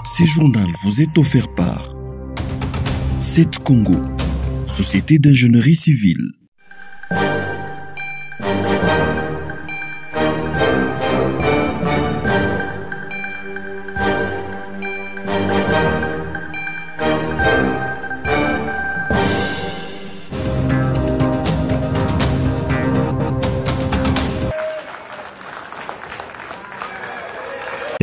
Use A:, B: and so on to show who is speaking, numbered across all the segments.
A: Ce journal vous est offert par CET Congo, Société d'ingénierie civile.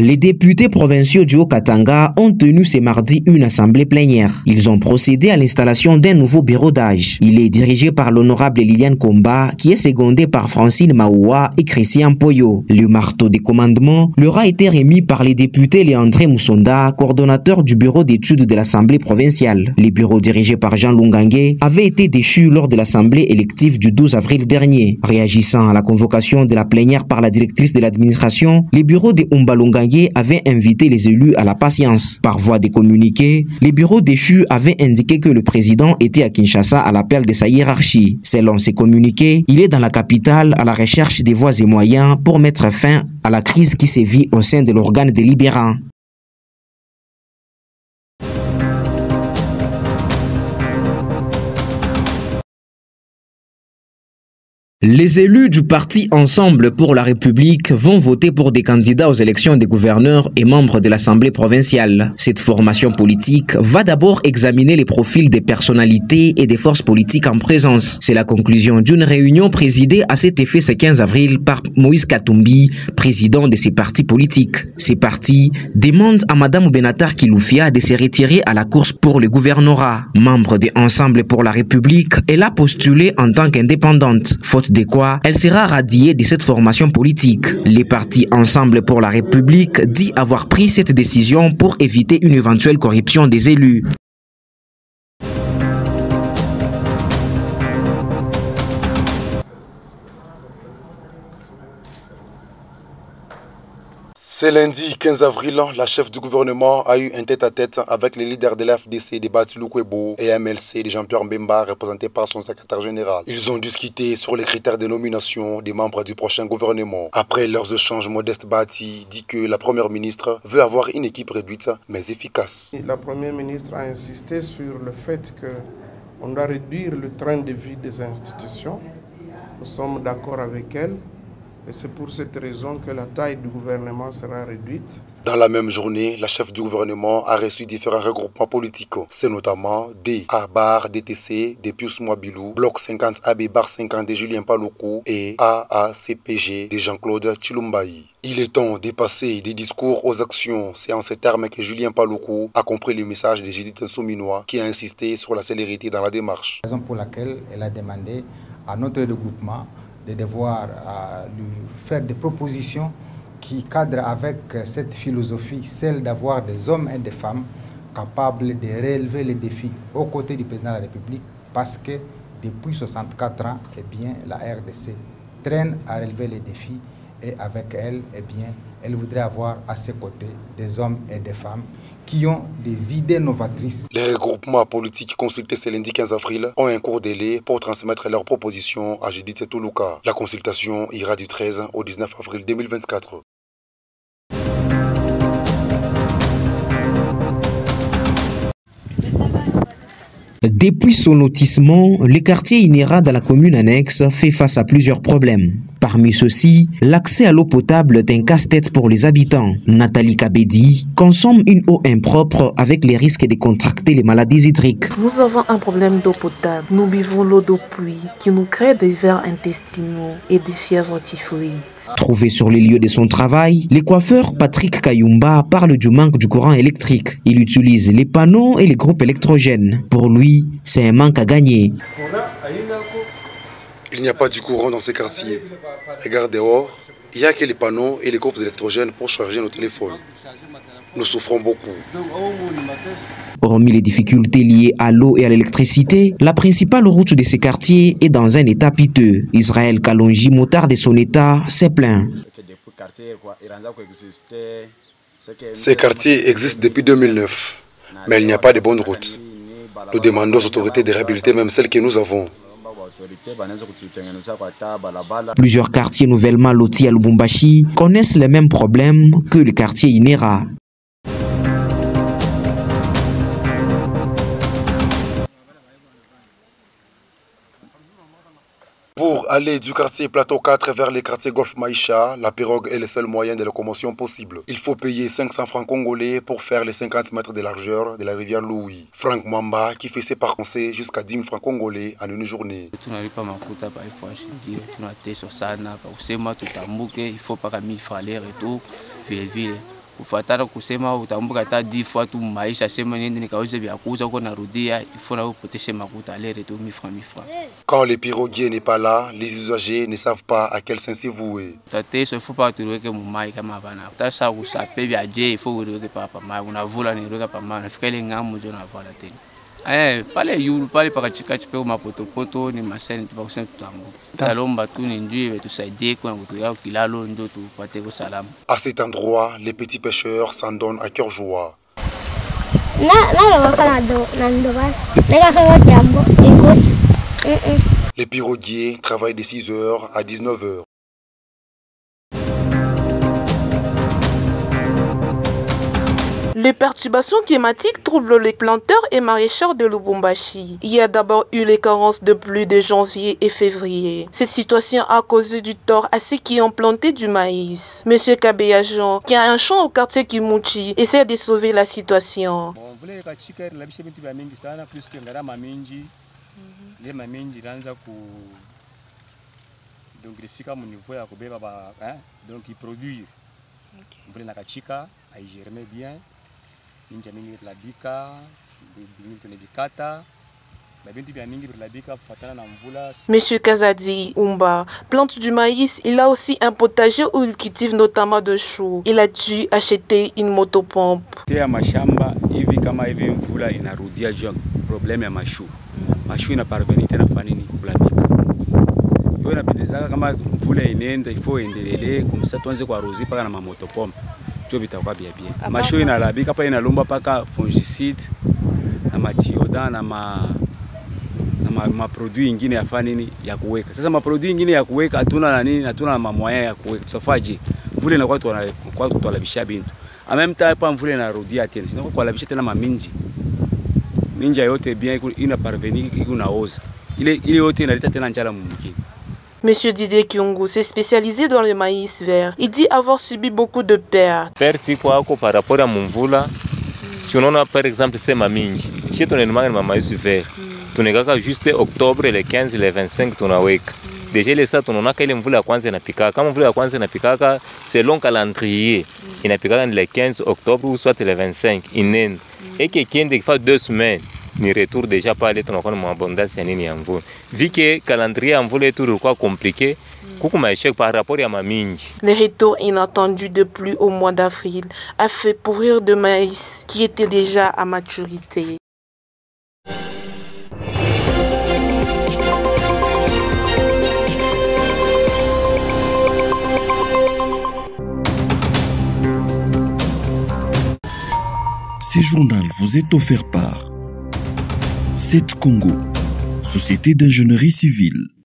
B: Les députés provinciaux du Haut-Katanga ont tenu ce mardi une assemblée plénière. Ils ont procédé à l'installation d'un nouveau bureau d'âge. Il est dirigé par l'honorable Liliane Komba, qui est secondé par Francine Maoua et Christian Poyo. Le marteau des commandements leur a été remis par les députés Léandré Moussonda, coordonnateur du bureau d'études de l'Assemblée provinciale. Les bureaux dirigés par Jean Lungangue avaient été déchus lors de l'Assemblée élective du 12 avril dernier. Réagissant à la convocation de la plénière par la directrice de l'administration, les bureaux de Umba Lungangue avait invité les élus à la patience. Par voie de communiqué, les bureaux déchus avaient indiqué que le président était à Kinshasa à l'appel de sa hiérarchie. Selon ces communiqués, il est dans la capitale à la recherche des voies et moyens pour mettre fin à la crise qui sévit au sein de l'organe délibérant. Les élus du parti Ensemble pour la République vont voter pour des candidats aux élections des gouverneurs et membres de l'Assemblée provinciale. Cette formation politique va d'abord examiner les profils des personnalités et des forces politiques en présence. C'est la conclusion d'une réunion présidée à cet effet ce 15 avril par Moïse Katumbi, président de ces partis politiques. Ces partis demandent à Madame Benatar Kiloufia de se retirer à la course pour le gouvernorat. Membre de Ensemble pour la République, elle a postulé en tant qu'indépendante. Faute de quoi, elle sera radiée de cette formation politique. Les partis Ensemble pour la République dit avoir pris cette décision pour éviter une éventuelle corruption des élus.
C: Ce lundi 15 avril, la chef du gouvernement a eu un tête-à-tête avec les leaders de l'AFDC de Bati Lukwebo et MLC de Jean-Pierre Mbemba, représenté par son secrétaire général. Ils ont discuté sur les critères de nomination des membres du prochain gouvernement. Après leurs échanges, Modeste Bati dit que la première ministre veut avoir une équipe réduite mais efficace.
D: La première ministre a insisté sur le fait qu'on doit réduire le train de vie des institutions. Nous sommes d'accord avec elle. Et c'est pour cette raison que la taille du gouvernement sera réduite.
C: Dans la même journée, la chef du gouvernement a reçu différents regroupements politiques. C'est notamment DA-BAR DTC de Pius Mwabilou, Bloc 50 AB Bar 50 de Julien Paloukou et AACPG de Jean-Claude Chilumbayi. Il est temps de passer des discours aux actions. C'est en ces termes que Julien Paloukou a compris le message de Judith Souminois qui a insisté sur la célérité dans la démarche.
E: Raison pour laquelle elle a demandé à notre regroupement de devoir lui faire des propositions qui cadrent avec cette philosophie, celle d'avoir des hommes et des femmes capables de relever les défis aux côtés du président de la République, parce que depuis 64 ans, la RDC traîne à relever les défis et avec elle, elle voudrait avoir à ses côtés des hommes et des femmes qui ont des idées novatrices.
C: Les regroupements politiques consultés ce lundi 15 avril ont un court délai pour transmettre leurs propositions à Judith Toulouka. La consultation ira du 13 au 19 avril 2024.
B: Depuis son lotissement, le quartier Inera dans la commune annexe fait face à plusieurs problèmes. Parmi ceux-ci, l'accès à l'eau potable est un casse-tête pour les habitants. Nathalie Kabedi consomme une eau impropre avec les risques de contracter les maladies hydriques.
F: Nous avons un problème d'eau potable. Nous buvons l'eau de pluie qui nous crée des vers intestinaux et des fièvres typhoïdes.
B: Trouvé sur les lieux de son travail, le coiffeur Patrick Kayumba parle du manque du courant électrique. Il utilise les panneaux et les groupes électrogènes. Pour lui, c'est un manque à gagner.
C: Il n'y a pas du courant dans ces quartiers. Regarde dehors, il n'y a que les panneaux et les groupes électrogènes pour charger nos téléphones. Nous souffrons beaucoup.
B: Hormis les difficultés liées à l'eau et à l'électricité, la principale route de ces quartiers est dans un état piteux. Israël Kalonji, motard de son état, s'est plaint.
C: Ces quartiers existent depuis 2009, mais il n'y a pas de bonnes routes. Nous demandons aux autorités de réhabiliter même celles que nous avons.
B: Plusieurs quartiers nouvellement lotis à Lubumbashi connaissent les mêmes problèmes que le quartier Inera.
C: Pour aller du quartier Plateau 4 vers les quartiers Golf Maïcha, la pirogue est le seul moyen de locomotion possible. Il faut payer 500 francs congolais pour faire les 50 mètres de largeur de la rivière Louis. Franck Mwamba qui fait ses parcours jusqu'à 10 000 francs congolais en une journée.
G: Il faut pas 1000 francs aller-retour, ville. Ufatara kusema utambuka hata 10 fois tu maisha sema nini nikaweze vya kuuza huko narudia, il faut na upoteshe makuta aller-retour 1000 francs.
C: Quand le piroguier n'est pas là, les usagers ne savent pas à quel sens se vouer.
G: Tateso il faut pas turuke mumai kama bana. Tasa kusape vya je il faut uruke papa mai unavula ni uruka pa mai nafika ile ngamu jo na vala tena. Pale yulu pale pakachikachi pe mapotopoto ni maseni tupakusema tutambuka. Talomba tu ni njue tusaidie kwa kutuya kilalo njo tupate ko salama.
C: À cet endroit, les petits pêcheurs s'en donnent à cœur joie. Les piroguiers travaillent de 6h à 19h.
F: Les perturbations climatiques troublent les planteurs et maraîchers de Lubumbashi. Il y a d'abord eu les carences de pluie de janvier et février. Cette situation a causé du tort à ceux qui ont planté du maïs. Monsieur Kabeya Jean, qui a un champ au quartier Kimuchi, essaie de sauver la situation. Monsieur Kazadi Umba plante du maïs. Il a aussi un potager où il cultive notamment de choux. Il a dû acheter une motopompe.
H: Masho inalabika pa inalomba paka fongicide na matioda na ma produit ingine ya fanini ya kuweka. Sasa ma produit ingine ya kuweka hatuna na nini, hatuna na mamoya ya kuweka. Tutafaje? Mvule na kwa tutolabisha bintu. En même temps pa mvule na rudia tena. Sina kwa labisha tena maminji. Ninja yote bien ina parvenir ikunaoza. Ile yote inaleta tena njala mumkini.
F: Monsieur Didier Kyungu s'est spécialisé dans le maïs vert. Il dit avoir subi beaucoup de pertes.
I: Pertes kwako par rapport à mvula. Tunaona par exemple sema mingi. Chez tunanemanga na maïs vert. Tunekaka juste octobre le 15 le 25 tunaweka. Déjà les ça tunaona ile mvula ya kwanza inapikaka. Kama mvula ya kwanza inapikaka selon calendrier. Inapikaka le 15 octobre ou soit le 25 inene. Et que kiende fa 2 semaines. Ni retour déjà pas aller tunakuwa na abondance ya nini ya mvula. Vu que calendrier ya mvula yetu ilikuwa compliqué, kuku maisha par rapport ya maminji.
F: Le retour inattendu de pluie au mois d'avril a fait pourrir de maïs qui était déjà à maturité.
A: Ce journal vous est offert par 7 Congo, Société d'ingénierie civile.